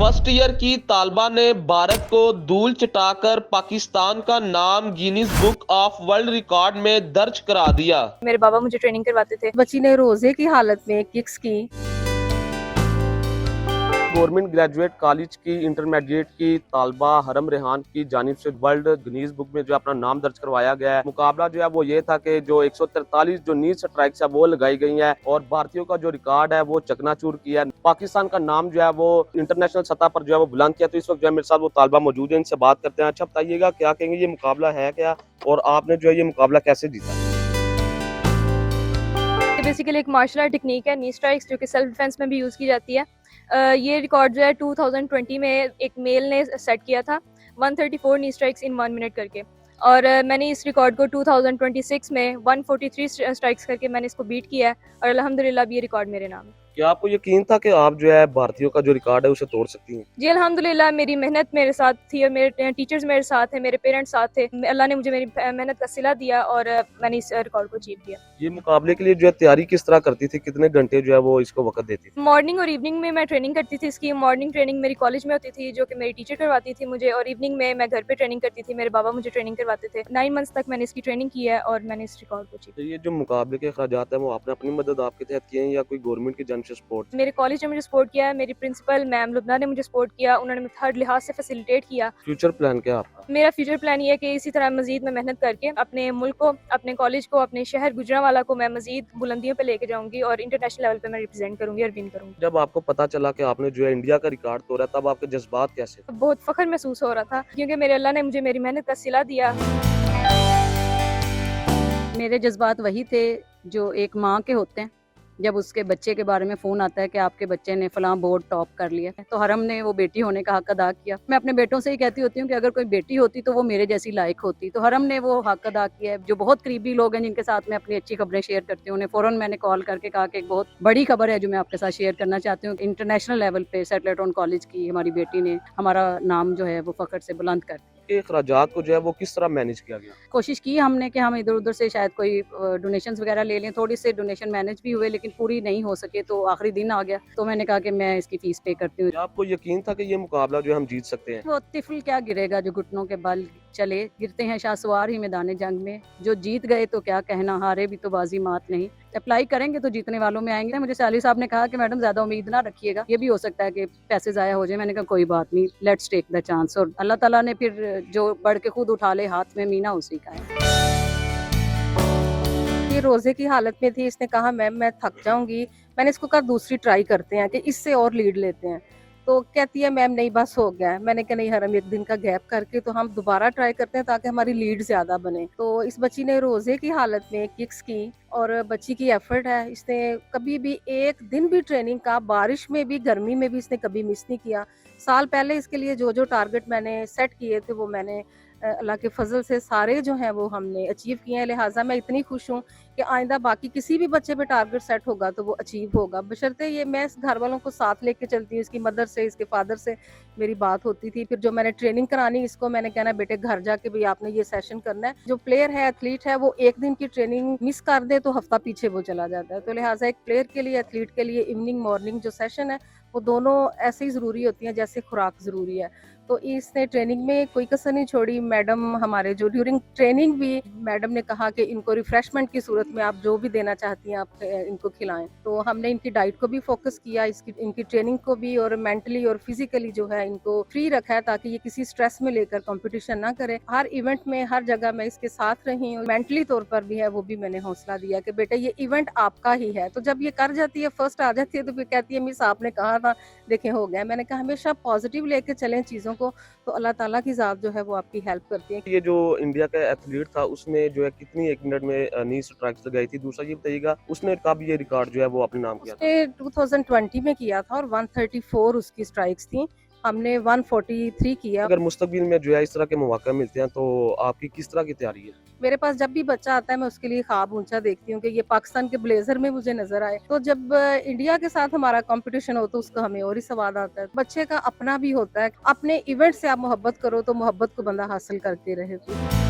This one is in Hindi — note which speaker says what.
Speaker 1: फर्स्ट ईयर की तालबा ने भारत को धूल चटाकर पाकिस्तान का नाम Guinness book of world record में दर्ज करा दिया।
Speaker 2: मेरे बाबा मुझे ट्रेनिंग करवाते थे।
Speaker 3: बच्ची ने रोजे की हालत में किक्स की।
Speaker 4: गवर्नमेंट ग्रेजुएट कॉलेज की इंटरमीडिएट की तालबा हरम रेहान की जानिब से वर्ल्ड गिनीज बुक में जो अपना नाम दर्ज करवाया गया है। मुकाबला जो है वो ये था कि जो 143 जो नी स्ट्राइक्स है वो लगाई गई है और भारतीयों का जो रिकॉर्ड है वो चकनाचूर किया है। पाकिस्तान का नाम जो है वो इंटरनेशनल सतह पर जो है वो बुलंद किया। तो इस वक्त जो है मेरे साथ वो तालबा मौजूद है, इनसे बात करते हैं। अच्छा बताइएगा, क्या कहेंगे, ये मुकाबला है क्या और आपने जो है ये मुकाबला कैसे जीता?
Speaker 2: बेसिकली एक मार्शल आर्ट टेक्निक है नी स्ट्राइक्स, जो कि सेल्फ डिफेंस में भी यूज़ की जाती है। ये रिकॉर्ड जो है 2020 में एक मेल ने सेट किया था 134 नी स्ट्राइक्स इन 1 मिनट करके, और मैंने इस रिकॉर्ड को 2026 में 143 स्ट्राइक्स करके मैंने इसको बीट किया है और अल्हम्दुलिल्लाह अब ये रिकॉर्ड मेरे नाम है।
Speaker 4: क्या आपको यकीन था कि आप जो है भारतीयों का जो रिकॉर्ड है उसे तोड़ सकती हैं?
Speaker 2: जी अल्हम्दुलिल्लाह, मेरी मेहनत मेरे साथ थी और मेरे टीचर्स मेरे साथ हैं, मेरे पेरेंट्स साथ थे। अल्लाह ने मुझे मेरी मेहनत का सिला दिया और मैंने इस रिकॉर्ड को अचीव किया।
Speaker 4: ये मुकाबले के लिए जो है तैयारी किस तरह करती थी, कितने घंटे जो है वो इसको वक्त देती थी?
Speaker 2: मॉर्निंग और इवनिंग में मैं ट्रेनिंग करती थी इसकी। मॉर्निंग ट्रेनिंग मेरी कॉलेज में होती थी जो कि मेरी टीचर करवाती थी मुझे, और इवनिंग में मैं घर पे ट्रेनिंग करती थी, मेरे बाबा मुझे ट्रेनिंग करवाते थे। 9 मंथ्स तक मैंने इसकी ट्रेनिंग की है और मैंने इस रिकॉर्ड को अचीव
Speaker 4: तो ये जो मुकाबले के अखराजात है वो आपने अपनी मदद आपके तहत किए हैं या कोई गवर्नमेंट की जानिब से सपोर्ट?
Speaker 2: मेरे कॉलेज ने मुझे सपोर्ट किया है, मेरी प्रिंसिपल मैम लुबना ने मुझे सपोर्ट किया, उन्होंने मुझे हर लिहाज से फैसिलिटेट किया।
Speaker 4: फ्यूचर प्लान क्या है आपका?
Speaker 2: मेरा फ्यूचर प्लान ये है कि इसी तरह मजीद मैं मेहनत करके अपने मुल्क को, अपने कॉलेज को, अपने शहर गुजरांवाला को मैं मजीद बुलंदियों पे लेके जाऊंगी और इंटरनेशनल लेवल पे मैं रिप्रेजेंट करूंगी और विन करूंगी।
Speaker 4: जब आपको पता चला कि आपने जो है इंडिया का रिकॉर्ड तोड़ा तब आपके जज्बात कैसे थे?
Speaker 2: बहुत फख्र महसूस हो रहा था क्योंकि मेरे अल्लाह ने मुझे मेरी मेहनत का सिला दिया।
Speaker 3: मेरे जज्बात वही थे जो एक माँ के होते हैं जब उसके बच्चे के बारे में फ़ोन आता है कि आपके बच्चे ने फलां बोर्ड टॉप कर लिया है। तो हरम ने वो बेटी होने का हक अदा किया। मैं अपने बेटों से ही कहती होती हूँ कि अगर कोई बेटी होती तो वो मेरे जैसी लायक होती। तो हरम ने वो हक अदा किया है। जो बहुत करीबी लोग हैं जिनके साथ मैं अपनी अच्छी खबरें शेयर करती हूँ, उन्हें फ़ौरन मैंने कॉल करके कहा कि एक बहुत बड़ी खबर है जो मैं आपके साथ शेयर करना चाहती हूँ। इंटरनेशनल लेवल पे सेटलेट ऑन कॉलेज की हमारी बेटी ने हमारा नाम जो है वो फ़ख्र से बुलंद कर दिया।
Speaker 4: के अखराजात को जो है वो किस तरह मैनेज किया गया?
Speaker 3: कोशिश की हमने कि हम इधर उधर से शायद कोई डोनेशंस वगैरह ले लें। थोड़ी से डोनेशन मैनेज भी हुए लेकिन पूरी नहीं हो सके, तो आखिरी दिन आ गया तो मैंने कहा कि मैं इसकी फीस पे करती हूँ।
Speaker 4: क्या आपको यकीन था कि ये मुकाबला जो है हम जीत सकते हैं?
Speaker 3: वो तिफल क्या गिरेगा जो घुटनों के बल चले, गिरते हैं शाहसवार ही मैदान जंग में। जो जीत गए तो क्या कहना, हारे भी तो बाजी मात नहीं। अप्लाई करेंगे तो जीतने वालों में आएंगे। मुझे सैली साहब ने कहा कि मैडम ज्यादा उम्मीद ना रखिएगा, ये भी हो सकता है कि पैसे जाया हो जाए। मैंने कहा कोई बात नहीं, लेट्स टेक द चांस। और अल्लाह ताला ने फिर जो बढ़ के खुद उठा ले हाथ में, मीना उसी का है।
Speaker 5: ये रोजे की हालत में थी, इसने कहा मैम मैं थक जाऊंगी। मैंने इसको कहा दूसरी ट्राई करते हैं कि इससे और लीड लेते हैं। तो कहती है मैम नहीं बस हो गया है। मैंने कहा नहीं हरम, एक दिन का गैप करके तो हम दोबारा ट्राई करते हैं ताकि हमारी लीड ज्यादा बने। तो इस बच्ची ने रोजे की हालत में किक्स की और बच्ची की एफर्ट है। इसने कभी भी एक दिन भी ट्रेनिंग का, बारिश में भी गर्मी में भी इसने कभी मिस नहीं किया। साल पहले इसके लिए जो जो टारगेट मैंने सेट किए थे वो मैंने अल्लाह के फजल से सारे जो हैं वो हमने अचीव किए हैं। लिहाजा मैं इतनी खुश हूँ कि आइंदा बाकी किसी भी बच्चे पे टारगेट सेट होगा तो वो अचीव होगा, बशर्ते ये मैं इस घर वालों को साथ लेके चलती हूँ। इसकी मदर से, इसके फादर से मेरी बात होती थी। फिर जो मैंने ट्रेनिंग करानी इसको, मैंने कहना बेटे घर जाके भी आपने ये सेशन करना है। जो प्लेयर है, एथलीट है, वो एक दिन की ट्रेनिंग मिस कर दे तो हफ्ता पीछे वो चला जाता है। तो लिहाजा एक प्लेयर के लिए, एथलीट के लिए इवनिंग मॉर्निंग जो सेशन है वो दोनों ऐसे ही ज़रूरी होती हैं जैसे खुराक ज़रूरी है। तो इसने ट्रेनिंग में कोई कसर नहीं छोड़ी। मैडम हमारे जो ड्यूरिंग ट्रेनिंग भी मैडम ने कहा कि इनको रिफ्रेशमेंट की सूरत में आप जो भी देना चाहती हैं आप इनको खिलाएं। तो हमने इनकी डाइट को भी फोकस किया, इनकी ट्रेनिंग को भी, और मेंटली और फिजिकली जो है इनको फ्री रखा है ताकि ये किसी स्ट्रेस में लेकर कंपटीशन ना करे। हर इवेंट में, हर जगह मैं इसके साथ रही हूँ। मेंटली तौर पर भी है वो भी मैंने हौसला दिया कि बेटा ये इवेंट आपका ही है। तो जब ये कर जाती है, फर्स्ट आ जाती है, तो फिर कहती है मिस आपने कहा था, देखें हो गया। मैंने कहा हमेशा पॉजिटिव लेके चलें चीज़ों को, तो अल्लाह ताला की ज़ात जो है वो आपकी हेल्प करती है।
Speaker 4: ये जो इंडिया का एथलीट था उसने जो है कितनी एक मिनट में नी स्ट्राइक्स लगाई थी? दूसरा ये बताइएगा उसने कब ये रिकॉर्ड जो है वो अपने नाम किया था?
Speaker 5: उसने 2020 में किया था और 134 उसकी स्ट्राइक्स थी, हमने 143 किया।
Speaker 4: अगर मुस्तकबिल में जो है इस तरह के मौके मिलते हैं तो आपकी किस तरह की तैयारी है?
Speaker 5: मेरे पास जब भी बच्चा आता है मैं उसके लिए ख्वाब ऊंचा देखती हूँ कि ये पाकिस्तान के ब्लेजर में मुझे नजर आए। तो जब इंडिया के साथ हमारा कंपटीशन हो तो उसका हमें और ही स्वाद आता है। बच्चे का अपना भी होता है, अपने इवेंट से आप मोहब्बत करो तो मोहब्बत को बंदा हासिल करते रहे।